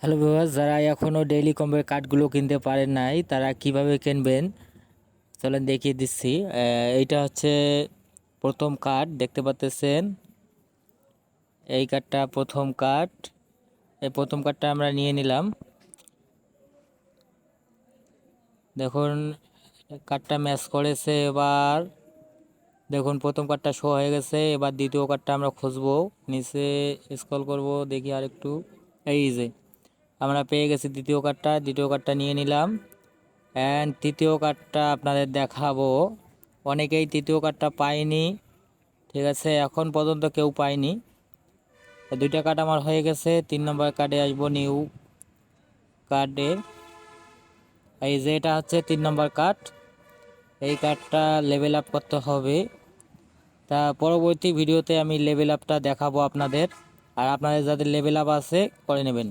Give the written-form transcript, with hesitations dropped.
Hello viewers, যারা এখনও daily কম্বোর কার্ডগুলো কিনতে পারেন নাই তারা কিভাবে কিনবেন চলেন দেখিয়ে দিচ্ছি। এইটা হচ্ছে প্রথম কার্ড, দেখতে পাচ্ছেন এই কার্ডটা প্রথম কার্ড। এই প্রথম কার্ডটা আমরা নিয়ে নিলাম। দেখুন কার্ডটা ম্যাচ করেছে। এবার দেখুন প্রথম কার্ডটা শো হয়ে গেছে। এবার দ্বিতীয় কার্ডটা আমরা খুঁজবো, নিচে স্ক্রল করব, দেখি আর একটু। এই যে আমরা পেয়ে গেছি দ্বিতীয় কার্ডটা নিয়ে নিলাম। অ্যান্ড তৃতীয় কার্ডটা আপনাদের দেখাবো। অনেকেই তৃতীয় কার্ডটা পায়নি, ঠিক আছে, এখন পর্যন্ত কেউ পায়নি। দুইটা কার্ড আমার হয়ে গেছে। 3 নম্বর কার্ডে আসবো, নিউ কার্ডে। এই যে এটা হচ্ছে 3 নম্বর কার্ড। এই কার্ডটা লেভেল আপ করতে হবে। তা পরবর্তী ভিডিওতে আমি লেভেল আপটা দেখাবো আপনাদের, আর আপনাদের যাদের লেভেল আপ আছে করে নেবেন।